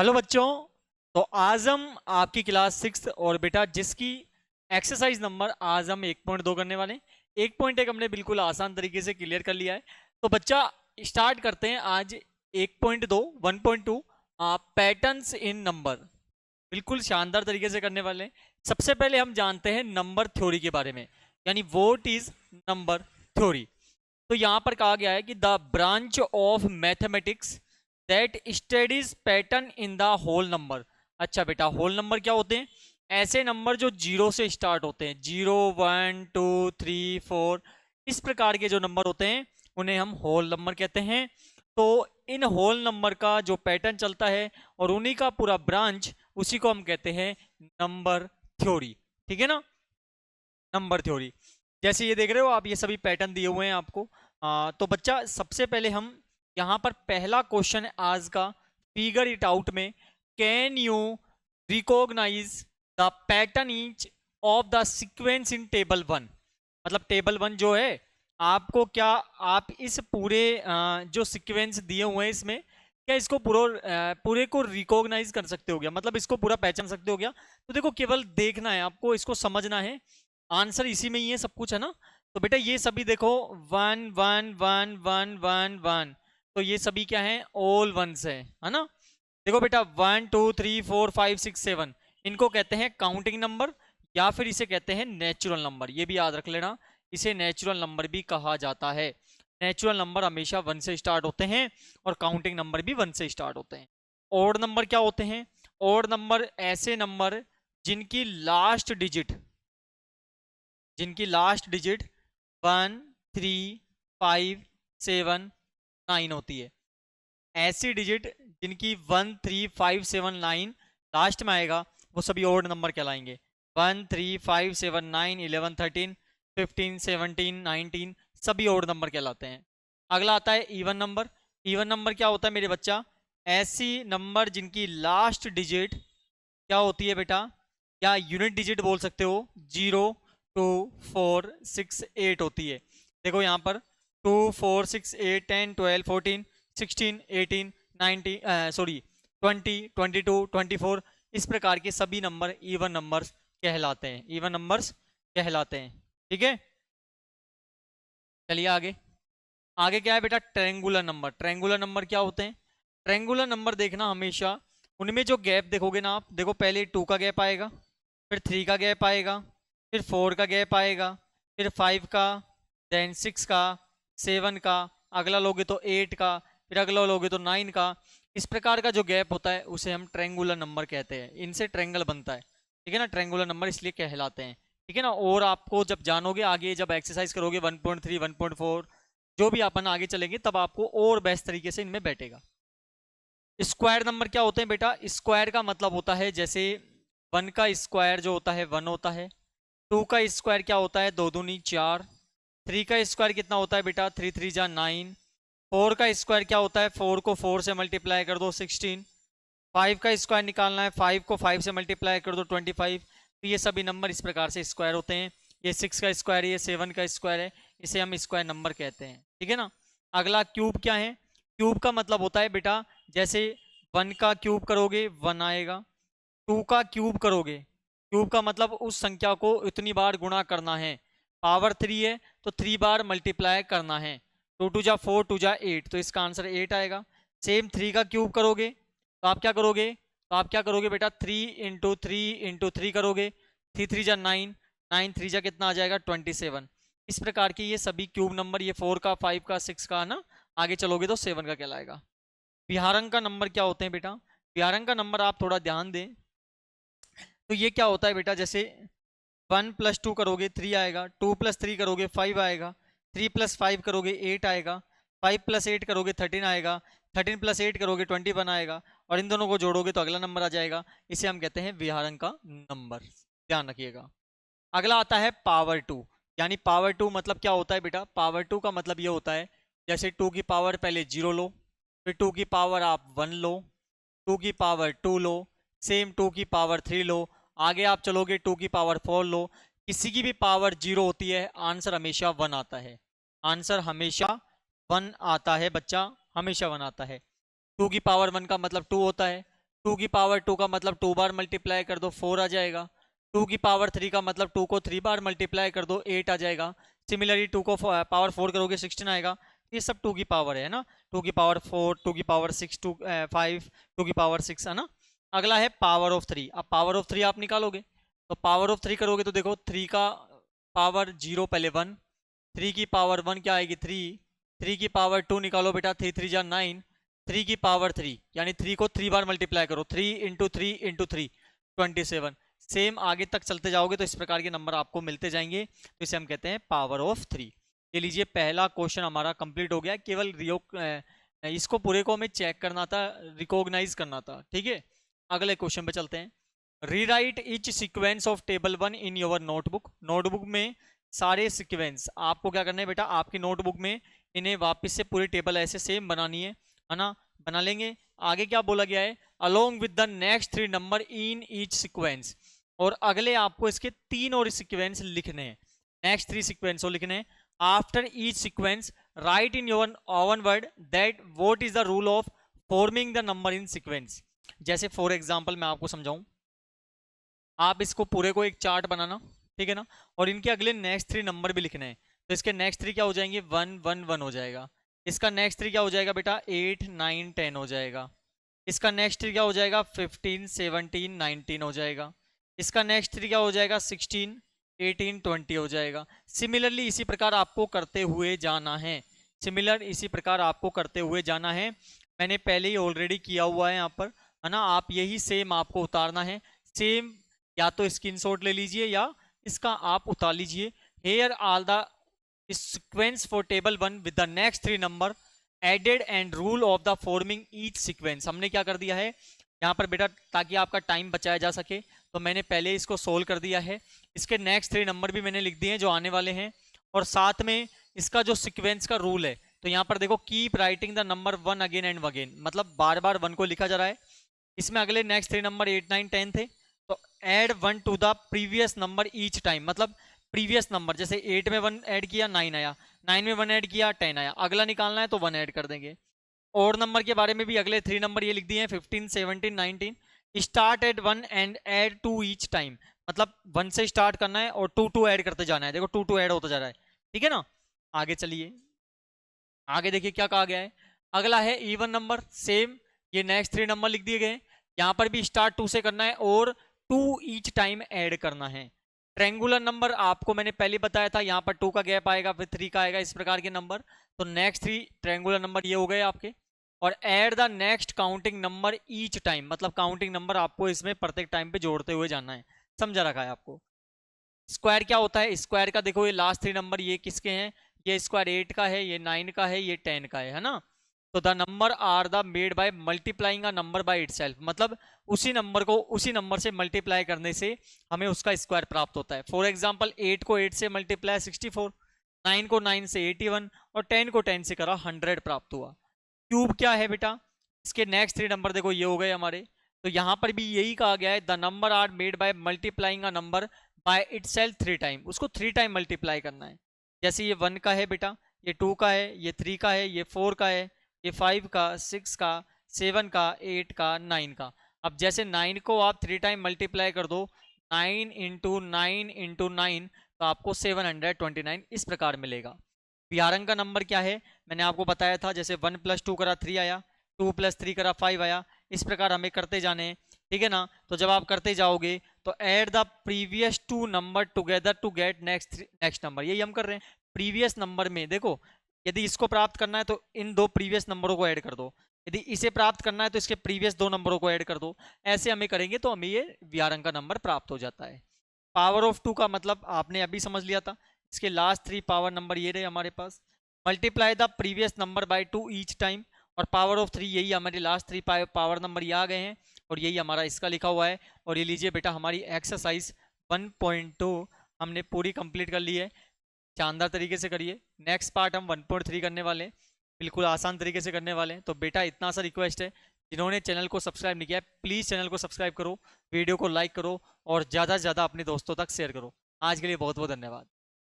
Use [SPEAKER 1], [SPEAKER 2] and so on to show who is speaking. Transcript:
[SPEAKER 1] Hello बच्चों। तो आज हम आपकी क्लास 6 और बेटा जिसकी एक्सरसाइज नंबर आज हम 1.2 करने वाले हैं। 1.1 हमने बिल्कुल आसान तरीके से क्लियर कर लिया है। तो बच्चा स्टार्ट करते हैं आज 1.2 1.2 पैटर्न्स इन नंबर। बिल्कुल शानदार तरीके से करने वाले हैं। सबसे पहले हम जानते हैं नंबर थ्योरी के बारे में, यानी व्हाट इज नंबर थ्योरी। तो यहां पर कहा गया है कि the branch of mathematics that studies pattern in the whole number. अच्छा बेटा, होल नंबर क्या होते हैं? ऐसे नंबर जो जीरो से स्टार्ट होते हैं, 0 1 2 3 4, इस प्रकार के जो नंबर होते हैं उन्हें हम होल नंबर कहते हैं। तो इन होल नंबर का जो पैटर्न चलता है और उन्हीं का पूरा ब्रांच, उसी को हम कहते हैं नंबर थ्योरी। ठीक है ना, नंबर थ्योरी। जैसे ये देख रहे हो आप, ये सभी पैटर्न दिए हुए हैं आपको। तो बच्चा सबसे पहले हम यहाँ पर पहला क्वेश्चन है आज का, फिगर इट आउट में, can you recognize the pattern each of the sequence in table 1। मतलब टेबल 1 जो है, आपको क्या, आप इस पूरे जो सीक्वेंस दिए हुए हैं इसमें क्या इसको पूरे को रिकॉग्नाइज कर सकते हो क्या, मतलब इसको पूरा पहचान सकते हो क्या? तो देखो, केवल देखना है आपको, इसको समझना है, आंसर इसी में ही है, सब कुछ है ना। तो बेटा ये सभी देखो, 1 1 1 1 1 1, तो ये सभी क्या है, ऑल वंस है ना। देखो बेटा 1 2 3 4 5 6 7, इनको कहते हैं काउंटिंग नंबर या फिर इसे कहते हैं नेचुरल नंबर। ये भी याद रख लेना, इसे नेचुरल नंबर भी कहा जाता है। नेचुरल नंबर हमेशा 1 से स्टार्ट होते हैं और काउंटिंग नंबर भी 1 से स्टार्ट होते हैं। ऑड नंबर क्या होते हैं? ऑड नंबर ऐसे नंबर जिनकी लास्ट डिजिट 1 3 5 7 9 होती है। ऐसी डिजिट जिनकी 1 3 5 7 9 लास्ट में आएगा, वो सभी ऑड नंबर कहलाएंगे। 1 3 5 7 9 11 13 15 17 19 सभी ऑड नंबर कहलाते हैं। अगला आता है इवन नंबर। इवन नंबर क्या होता है मेरे बच्चा? ऐसी नंबर जिनकी लास्ट डिजिट क्या होती है बेटा, या यूनिट डिजिट बोल सकते हो, 0 2 4 6 8 होती है। देखो यहाँ पर 2 4 6 8 10 12 14 16 18 19 सॉरी 20 22 24, इस प्रकार के सभी नंबर इवन नंबर्स कहलाते हैं, इवन नंबर्स कहलाते हैं। ठीक है, चलिए आगे। आगे क्या है बेटा? Triangular number. ट्रायंगुलर नंबर क्या होते हैं? ट्रायंगुलर नंबर देखना हमेशा, उनमें जो गैप देखोगे ना आप, देखो पहले 2 का गैप आएगा, फिर 3 का गैप आएगा, फिर 4 का गैप आएगा, फिर 5 का, देन 6 का, 7 का, अगला लोगे तो 8 का, फिर अगला लोगे तो 9 का। इस प्रकार का जो गैप होता है उसे हम ट्रायंगुलर नंबर कहते हैं, इनसे ट्रायंगल बनता है। ठीक है ना, ट्रायंगुलर नंबर इसलिए कहलाते हैं। ठीक है ना, और आपको जब जानोगे आगे, जब एक्सरसाइज करोगे 1.3 1.4 जो भी अपन आगे चलेंगे, तब आपको और बेस्ट तरीके से इनमें बैठेगा। स्क्वायर नंबर क्या होते हैं बेटा? स्क्वायर का मतलब होता है, जैसे 1 का स्क्वायर जो होता है 1 होता है, 2 का स्क्वायर क्या होता है, 2 दूनी 4, 3 का स्क्वायर कितना होता है बेटा, 3 3 जा 9, 4 का स्क्वायर क्या होता है, 4 को 4 से मल्टीप्लाई कर दो 16, 5 का स्क्वायर निकालना है, 5 को 5 से मल्टीप्लाई कर दो 25। तो ये सभी नंबर इस प्रकार से स्क्वायर होते हैं। ये 6 का स्क्वायर है, ये 7 का स्क्वायर है, इसे हम स्क्वायर नंबर कहते हैं। ठीक है ना। अगला क्यूब क्या है? क्यूब का मतलब होता है बेटा, जैसे 1 का क्यूब करोगे 1 आएगा, 2 का क्यूब करोगे, क्यूब का मतलब उस संख्या को इतनी बार गुणा करना है, पावर 3 है तो 3 बार मल्टीप्लाई करना है, 2 2 जा 4 2 जा 8, तो इसका आंसर 8 आएगा। सेम 3 का क्यूब करोगे तो आप क्या करोगे, बेटा 3 इंटू 3 करोगे, 3 3 जा 9, 9 3 जा कितना आ जाएगा 27। इस प्रकार की ये सभी क्यूब नंबर, ये 4 का 5 का 6 का ना, आगे चलोगे तो 7 का कहलाएगा। विहारंक का नंबर क्या होते हैं बेटा? विहारंक का नंबर आप थोड़ा ध्यान दें, तो ये क्या होता है बेटा, जैसे 1 + 2 करोगे 3 आएगा, 2 + 3 करोगे 5 आएगा, 3 + 5 करोगे 8 आएगा, 5 + 8 करोगे 13 आएगा, 13 + 8 करोगे 21 आएगा, और इन दोनों को जोड़ोगे तो अगला नंबर आ जाएगा। इसे हम कहते हैं विहारंक का नंबर, ध्यान रखिएगा। अगला आता है पावर 2। यानी पावर 2 मतलब क्या होता है बेटा? पावर 2 का मतलब ये होता है, जैसे 2 की पावर पहले 0 लो, फिर 2 की पावर आप 1 लो, 2 की पावर 2 लो, सेम 2 की पावर 3 लो, आगे आप चलोगे 2 की पावर 4 लो। किसी की भी पावर 0 होती है, आंसर हमेशा 1 आता है, आंसर हमेशा 1 आता है बच्चा, हमेशा 1 आता है। 2 की पावर 1 का मतलब 2 होता है, 2 की पावर 2 का मतलब 2 बार मल्टीप्लाई कर दो 4 आ जाएगा। 2 की पावर 3 का मतलब 2 को 3 बार मल्टीप्लाई कर दो 8 आ जाएगा। सिमिलरली 2 को पावर 4 करोगे 16 आएगा। ये सब 2 की पावर है ना, 2 की पावर 4, 2 की पावर 6, 5, 2 की पावर 6 है ना। अगला है पावर ऑफ 3। अब पावर ऑफ 3 आप निकालोगे तो पावर ऑफ 3 करोगे तो देखो 3 का पावर 0 पहले 1, 3 की पावर 1 क्या आएगी 3, 3 की पावर 2 निकालो बेटा 3 3 जा 9, 3 की पावर 3 यानी 3 को 3 बार मल्टीप्लाई करो 3 इंटू 3 इंटू 3 27। सेम आगे तक चलते जाओगे तो इस प्रकार के नंबर आपको मिलते जाएंगे, तो इसे हम कहते हैं पावर ऑफ 3। ये लीजिए पहला क्वेश्चन हमारा कंप्लीट हो गया। केवल इसको पूरे को हमें चेक करना था, रिकॉग्नाइज करना था। ठीक है, अगले क्वेश्चन पे चलते हैं। Rewrite each sequence of table 1 in your notebook. Notebook में सारे सीक्वेंस आपको क्या करना है बेटा, आपकी नोटबुक में इन्हें वापस से पूरी टेबल ऐसे सेम बनानी है ना, बना लेंगे। आगे क्या बोला गया है, along with the next 3 number in each sequence, और अगले आपको इसके 3 और सीक्वेंस लिखने हैं, नेक्स्ट 3 सीक्वेंस और लिखने हैं। After each sequence right in your oven word that what is the rule of forming the number in sequence. जैसे फॉर एग्जांपल मैं आपको समझाऊं, आप इसको पूरे को एक चार्ट बनाना, ठीक है ना, और इनके अगले नेक्स्ट 3 नंबर भी लिखने हैं। तो इसके नेक्स्ट 3 क्या हो जाएंगे, 1 1 1 हो जाएगा। इसका नेक्स्ट 3 क्या हो जाएगा बेटा, 8 9 10 हो जाएगा। इसका नेक्स्ट 3 क्या हो जाएगा, 15 17 19 हो जाएगा। इसका नेक्स्ट 3 क्या हो जाएगा, 16 18 20 हो जाएगा। सिमिलरली इसी प्रकार आपको करते हुए जाना है, सिमिलर इसी प्रकार आपको करते हुए जाना है। मैंने पहले ही ऑलरेडी किया हुआ है यहाँ पर, है ना। आप यही सेम आपको उतारना है, सेम या तो स्क्रीनशॉट ले लीजिए या इसका आप उतार लीजिए। Here all the sequence for table 1 with the next 3 number added and rule of the forming each sequence. हमने क्या कर दिया है यहाँ पर बेटा, ताकि आपका टाइम बचाया जा सके, तो मैंने पहले इसको सोल्व कर दिया है। इसके नेक्स्ट 3 नंबर भी मैंने लिख दिए हैं जो आने वाले हैं, और साथ में इसका जो सीक्वेंस का रूल है, तो यहाँ पर देखो keep writing the number 1 again and again, मतलब बार बार 1 को लिखा जा रहा है। इसमें अगले नेक्स्ट 3 नंबर 8 9 10 थे, तो add 1 to the previous number each time, मतलब प्रीवियस नंबर, जैसे 8 में 1 ऐड किया 9 आया, 9 में 1 ऐड किया 10 आया, अगला निकालना है तो 1 ऐड कर देंगे। और नंबर के बारे में भी अगले 3 नंबर ये लिख दिए हैं 15 17 19। Start at 1 and add 2 each time, मतलब 1 से स्टार्ट करना है और 2 2 ऐड करते जाना है। देखो 2 2 ऐड होता जा रहा है, ठीक है ना। आगे चलिए, आगे देखिए क्या कहा गया है। अगला है इवन नंबर, सेम ये नेक्स्ट 3 नंबर लिख दिए गए। यहाँ पर भी स्टार्ट 2 से करना है और 2 ईच टाइम ऐड करना है। ट्रेंगुलर नंबर आपको मैंने पहले बताया था, यहाँ पर 2 का गैप आएगा फिर 3 का आएगा, इस प्रकार के नंबर। तो नेक्स्ट 3 ट्रेंगुलर नंबर ये हो गए आपके। और add the next counting number each time, मतलब काउंटिंग नंबर आपको इसमें प्रत्येक टाइम पे जोड़ते हुए जाना है, समझा रखा है आपको। स्क्वायर क्या होता है, स्क्वायर का देखो ये लास्ट 3 नंबर ये किसके हैं, ये स्क्वायर 8 का है, ये 9 का है, ये 10 का है ना। तो the number are the made by multiplying a number by itself, मतलब उसी नंबर को उसी नंबर से मल्टीप्लाई करने से हमें उसका स्क्वायर प्राप्त होता है। फॉर एग्जांपल 8 को 8 से मल्टीप्लाई 64, 9 को 9 से 81 और 10 को 10 से करा 100 प्राप्त हुआ। क्यूब क्या है बेटा, इसके नेक्स्ट 3 नंबर देखो ये हो गए हमारे। तो यहाँ पर भी यही कहा गया है, the number are made by multiplying a number by itself 3 time, उसको 3 टाइम मल्टीप्लाई करना है। जैसे ये 1 का है बेटा, ये 2 का है, ये 3 का है, ये 4 का है, ये 5 का, 6 का, 7 का, 8 का, 9 का। अब जैसे 9 को आप 3 टाइम मल्टीप्लाई कर दो, 9 इंटू 9 इंटू 9, तो आपको 729 इस प्रकार मिलेगा। बिहारंग का नंबर क्या है, मैंने आपको बताया था, जैसे 1 + 2 करा 3 आया, 2 + 3 करा 5 आया, इस प्रकार हमें करते जाने हैं, ठीक है ना। तो जब आप करते जाओगे तो add the previous 2 number together to get next number, यही हम कर रहे हैं। प्रीवियस नंबर में देखो, यदि इसको प्राप्त करना है तो इन 2 प्रीवियस नंबरों को ऐड कर दो, यदि इसे प्राप्त करना है तो इसके प्रीवियस 2 नंबरों को ऐड कर दो। ऐसे हमें करेंगे तो हमें ये बिहारंग का नंबर प्राप्त हो जाता है। पावर ऑफ 2 का मतलब आपने अभी समझ लिया था, इसके लास्ट 3 पावर नंबर ये रहे हमारे पास। Multiply the previous number by 2 each time, और पावर ऑफ 3 यही हमारे लास्ट 3 पावर नंबर ये आ गए हैं, और यही हमारा इसका लिखा हुआ है। और ये लीजिए बेटा हमारी एक्सरसाइज 1.2 हमने पूरी कंप्लीट कर ली है, शानदार तरीके से करिए। नेक्स्ट पार्ट हम 1.3 करने वाले हैं, बिल्कुल आसान तरीके से करने वाले हैं। तो बेटा इतना सा रिक्वेस्ट है, जिन्होंने चैनल को सब्सक्राइब नहीं किया है प्लीज़ चैनल को सब्सक्राइब करो, वीडियो को लाइक करो और ज़्यादा से ज़्यादा अपने दोस्तों तक शेयर करो। आज के लिए बहुत बहुत धन्यवाद।